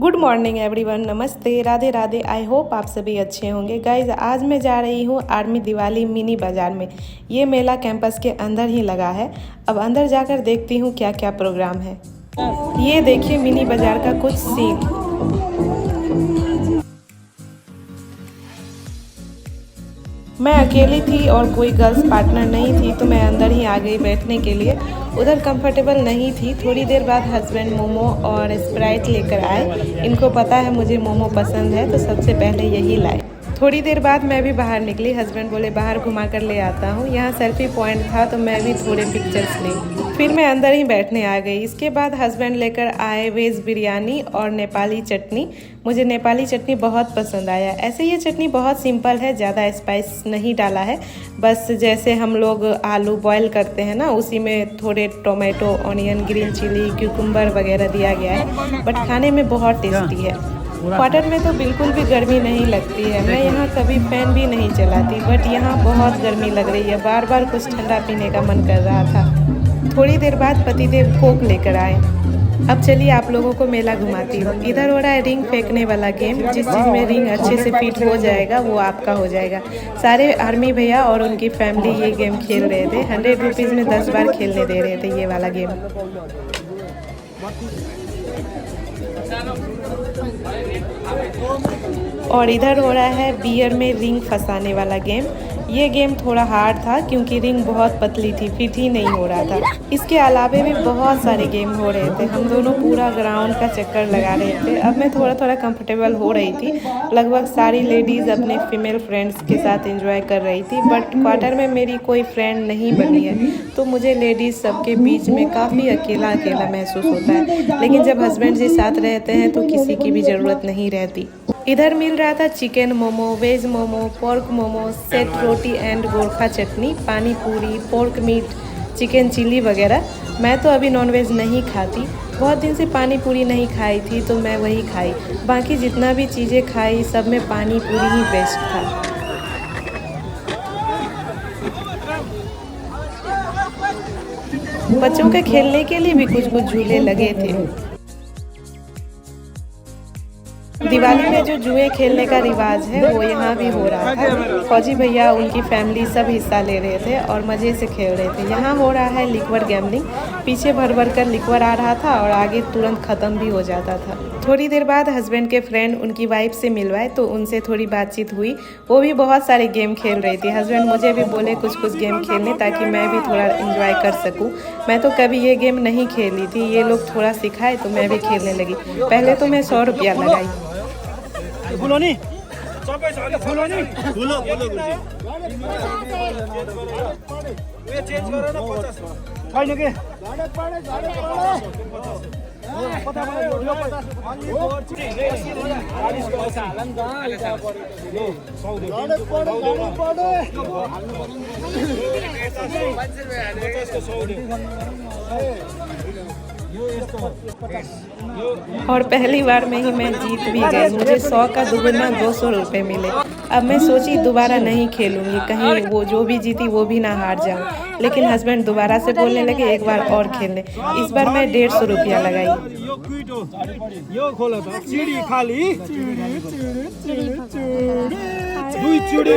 Good morning everyone, नमस्ते, Radhe Radhe. I hope आप सभी अच्छे होंगे। गाइज, आज मैं जा रही हूँ आर्मी दिवाली मिनी बाज़ार में। ये मेला कैंपस के अंदर ही लगा है। अब अंदर जाकर देखती हूँ क्या क्या प्रोग्राम है। ये देखिए मिनी बाज़ार का कुछ सीन। मैं अकेली थी और कोई गर्ल्स पार्टनर नहीं थी, तो मैं अंदर ही आ गई बैठने के लिए। उधर कंफर्टेबल नहीं थी। थोड़ी देर बाद हस्बैंड मोमो और स्प्राइट लेकर आए। इनको पता है मुझे मोमो पसंद है, तो सबसे पहले यही लाए। थोड़ी देर बाद मैं भी बाहर निकली। हस्बैंड बोले बाहर घुमा कर ले आता हूँ। यहाँ सेल्फी पॉइंट था, तो मैं भी थोड़े पिक्चर्स ली। फिर मैं अंदर ही बैठने आ गई। इसके बाद हस्बैंड लेकर आए वेज बिरयानी और नेपाली चटनी। मुझे नेपाली चटनी बहुत पसंद आया। ऐसे ये चटनी बहुत सिंपल है, ज़्यादा स्पाइस नहीं डाला है। बस जैसे हम लोग आलू बॉयल करते हैं ना, उसी में थोड़े tomato, onion, green chilli, cucumber वगैरह दिया गया है। बट खाने में बहुत टेस्टी है। क्वार्टर में तो बिल्कुल भी गर्मी नहीं लगती है। मैं यहाँ कभी फैन भी नहीं चलाती, बट यहाँ बहुत गर्मी लग रही है। बार बार कुछ ठंडा पीने का मन कर रहा था। थोड़ी देर बाद पतिदेव कोक लेकर आए। अब चलिए आप लोगों को मेला घुमाती हूँ। इधर हो रहा है रिंग फेंकने वाला गेम। जिस चीज़ में रिंग अच्छे से फिट हो जाएगा वो आपका हो जाएगा। सारे आर्मी भैया और उनकी फैमिली ये गेम खेल रहे थे। 100 रुपीज़ में 10 बार खेलने दे रहे थे ये वाला गेम। और इधर हो रहा है बियर में रिंग फंसाने वाला गेम। ये गेम थोड़ा हार्ड था क्योंकि रिंग बहुत पतली थी, फिट ही नहीं हो रहा था। इसके अलावा भी बहुत सारे गेम हो रहे थे। हम दोनों पूरा ग्राउंड का चक्कर लगा रहे थे। अब मैं थोड़ा थोड़ा कंफर्टेबल हो रही थी। लगभग सारी लेडीज़ अपने फीमेल फ्रेंड्स के साथ एंजॉय कर रही थी। बट क्वार्टर में मेरी कोई फ्रेंड नहीं बनी है, तो मुझे लेडीज़ सबके बीच में काफ़ी अकेला अकेला महसूस होता है। लेकिन जब हस्बैंड जी साथ रहते हैं तो किसी की भी ज़रूरत नहीं रहती। इधर मिल रहा था chicken momo, veg momo, pork momo, सेट रोटी and Gorkha chutney, pani puri, pork meet, chicken chilli वगैरह। मैं तो अभी नॉनवेज नहीं खाती। बहुत दिन से पानी पूरी नहीं खाई थी, तो मैं वही खाई। बाकी जितना भी चीज़ें खाई सब में पानी पूरी ही बेस्ट था। बच्चों के खेलने के लिए भी कुछ कुछ झूले लगे थे। दिवाली में जो जुए खेलने का रिवाज है वो यहाँ भी हो रहा था। फौजी भैया, उनकी फैमिली सब हिस्सा ले रहे थे और मज़े से खेल रहे थे। यहाँ हो रहा है लिक्वर गैम्बलिंग। पीछे भर भर कर लिक्वर आ रहा था और आगे तुरंत ख़त्म भी हो जाता था। थोड़ी देर बाद हस्बैंड के फ्रेंड उनकी वाइफ से मिलवाए, तो उनसे थोड़ी बातचीत हुई। वो भी बहुत सारे गेम खेल रही थी। हस्बैंड मुझे भी बोले कुछ कुछ गेम खेलने, ताकि मैं भी थोड़ा एंजॉय कर सकूं। मैं तो कभी ये गेम नहीं खेली थी। ये लोग थोड़ा सिखाए तो मैं भी खेलने लगी। पहले तो मैं 100 रुपया लगाई। बोलो नहीं बोलो नहीं बोलो ये चेंज करो ना 50 फाइन के पता पड़ा यो 50 40 को सालन दा इता पड्यो यो 100 दे गाडे पड्यो और पहली बार में ही मैं जीत भी गई। मुझे 100 का दुगुना 200 रुपये मिले। अब मैं सोची दोबारा नहीं खेलूंगी, कहीं वो जो भी जीती वो भी ना हार जाऊं। लेकिन हस्बैंड दोबारा से बोलने लगे एक बार और खेलने। इस बार मैं 150 रुपया लगाई। यो खोलो तो चिड़ी खाली दुई चिड़ी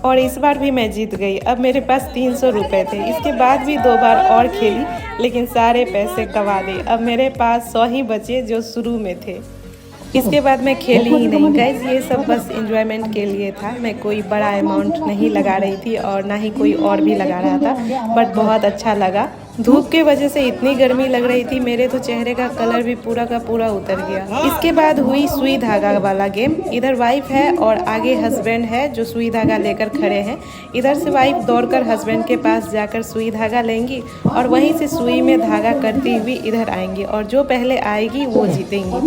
और इस बार भी मैं जीत गई। अब मेरे पास 300 रुपये थे। इसके बाद भी 2 बार और खेली, लेकिन सारे पैसे गंवा दिए। अब मेरे पास 100 ही बचे जो शुरू में थे। इसके बाद मैं खेली ही नहीं। गाइस, ये सब बस एंजॉयमेंट के लिए था। मैं कोई बड़ा अमाउंट नहीं लगा रही थी और ना ही कोई और भी लगा रहा था। बट बहुत अच्छा लगा। धूप के वजह से इतनी गर्मी लग रही थी, मेरे तो चेहरे का कलर भी पूरा का पूरा उतर गया। इसके बाद हुई सुई धागा वाला गेम। इधर वाइफ है और आगे हस्बैंड है जो सुई धागा लेकर खड़े हैं। इधर से वाइफ दौड़कर हस्बैंड के पास जाकर सुई धागा लेंगी और वहीं से सुई में धागा करती हुई इधर आएंगी, और जो पहले आएगी वो जीतेंगी।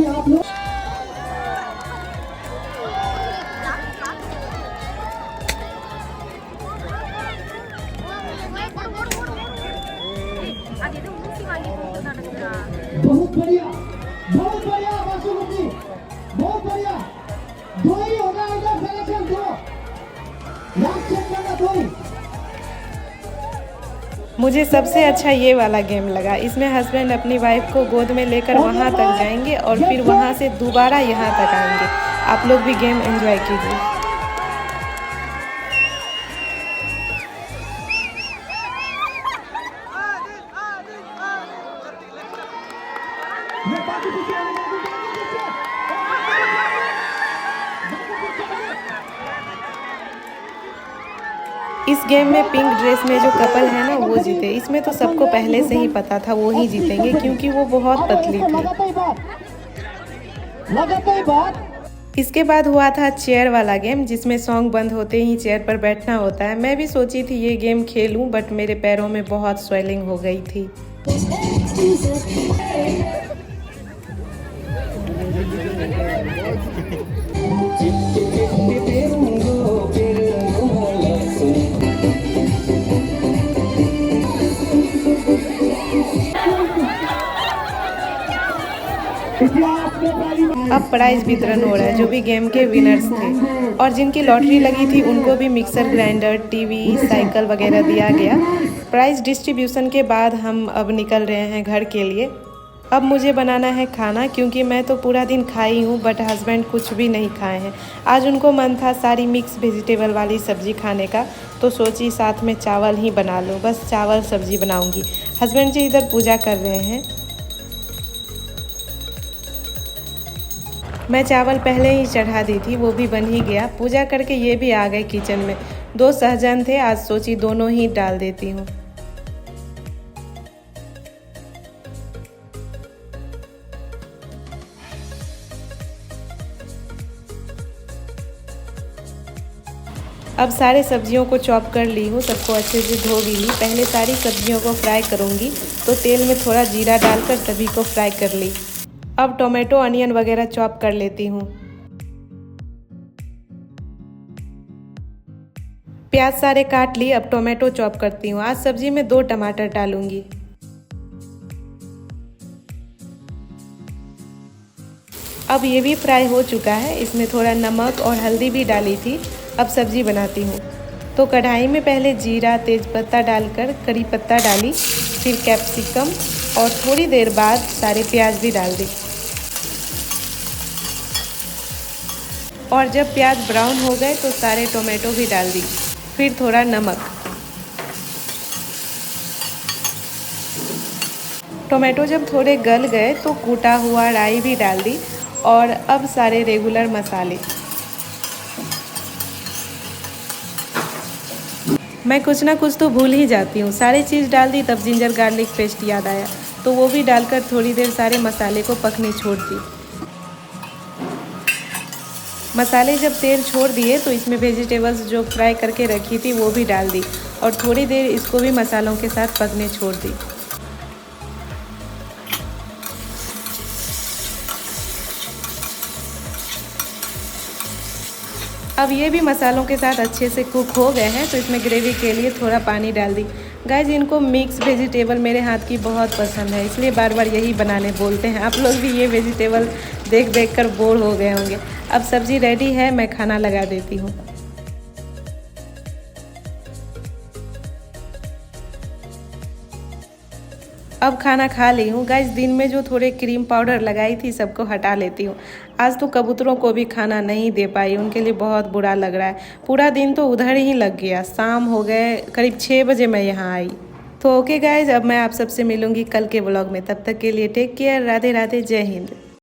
बहुत बढ़िया बासुमती, बहुत बढ़िया। दो ही होगा इधर सिलेक्शन, दो लास्ट चेक करना, दो ही मुझे सबसे अच्छा ये वाला गेम लगा। इसमें हस्बैंड अपनी वाइफ को गोद में लेकर वहाँ तक जाएंगे और फिर वहाँ से दोबारा यहाँ तक आएंगे। आप लोग भी गेम एंजॉय कीजिए। इस गेम में पिंक ड्रेस में जो कपल है ना वो जीते। इसमें तो सबको पहले से ही पता था वो ही जीतेंगे क्योंकि वो बहुत पतली थी। इसके बाद हुआ था चेयर वाला गेम जिसमें सॉन्ग बंद होते ही चेयर पर बैठना होता है। मैं भी सोची थी ये गेम खेलूं बट मेरे पैरों में बहुत स्वेलिंग हो गई थी। अब प्राइज वितरण हो रहा है। जो भी गेम के विनर्स थे और जिनकी लॉटरी लगी थी उनको भी मिक्सर ग्राइंडर, टीवी, साइकिल वगैरह दिया गया। प्राइज डिस्ट्रीब्यूशन के बाद हम अब निकल रहे हैं घर के लिए। अब मुझे बनाना है खाना क्योंकि मैं तो पूरा दिन खाई हूँ बट हस्बैंड कुछ भी नहीं खाए हैं। आज उनको मन था सारी मिक्स वेजिटेबल वाली सब्ज़ी खाने का, तो सोची साथ में चावल ही बना लो। बस चावल सब्ज़ी बनाऊँगी। हस्बैंड जी इधर पूजा कर रहे हैं। मैं चावल पहले ही चढ़ा दी थी, वो भी बन ही गया। पूजा करके ये भी आ गए किचन में। 2 सहजन थे, आज सोची दोनों ही डाल देती हूँ। अब सारे सब्जियों को चॉप कर ली हूँ, सबको अच्छे से धो भी ली। पहले सारी सब्जियों को फ्राई करूँगी तो तेल में थोड़ा जीरा डालकर सभी को फ्राई कर ली। अब टोमेटो, अनियन वगैरह चॉप कर लेती हूँ। प्याज सारे काट ली, अब टोमेटो चॉप करती हूँ। आज सब्जी में 2 टमाटर डालूंगी। अब ये भी फ्राई हो चुका है। इसमें थोड़ा नमक और हल्दी भी डाली थी। अब सब्जी बनाती हूँ। तो कढ़ाई में पहले जीरा, तेज़पत्ता डालकर करी पत्ता डाली, फिर कैप्सिकम और थोड़ी देर बाद सारे प्याज भी डाल दी। और जब प्याज ब्राउन हो गए तो सारे टोमेटो भी डाल दी, फिर थोड़ा नमक। टोमेटो जब थोड़े गल गए तो कूटा हुआ राई भी डाल दी और अब सारे रेगुलर मसाले। मैं कुछ ना कुछ तो भूल ही जाती हूँ। सारी चीज़ डाल दी, तब जिंजर गार्लिक पेस्ट याद आया तो वो भी डालकर थोड़ी देर सारे मसाले को पकने छोड़ दी। मसाले जब तेल छोड़ दिए तो इसमें वेजिटेबल्स जो फ्राई करके रखी थी वो भी डाल दी और थोड़ी देर इसको भी मसालों के साथ पकने छोड़ दी। अब ये भी मसालों के साथ अच्छे से कुक हो गए हैं तो इसमें ग्रेवी के लिए थोड़ा पानी डाल दी। गाइस, इनको मिक्स वेजिटेबल मेरे हाथ की बहुत पसंद है, इसलिए बार बार यही बनाने बोलते हैं। आप लोग भी ये वेजिटेबल देख देख कर बोर हो गए होंगे। अब सब्ज़ी रेडी है, मैं खाना लगा देती हूँ। अब खाना खा ली हूँ। गाइस, दिन में जो थोड़े क्रीम पाउडर लगाई थी सबको हटा लेती हूँ। आज तो कबूतरों को भी खाना नहीं दे पाई, उनके लिए बहुत बुरा लग रहा है। पूरा दिन तो उधर ही लग गया। शाम हो गए, करीब 6 बजे मैं यहाँ आई। तो ओके गाइस, अब मैं आप सबसे मिलूँगी कल के व्लॉग में। तब तक के लिए टेक केयर। राधे राधे, जय हिंद।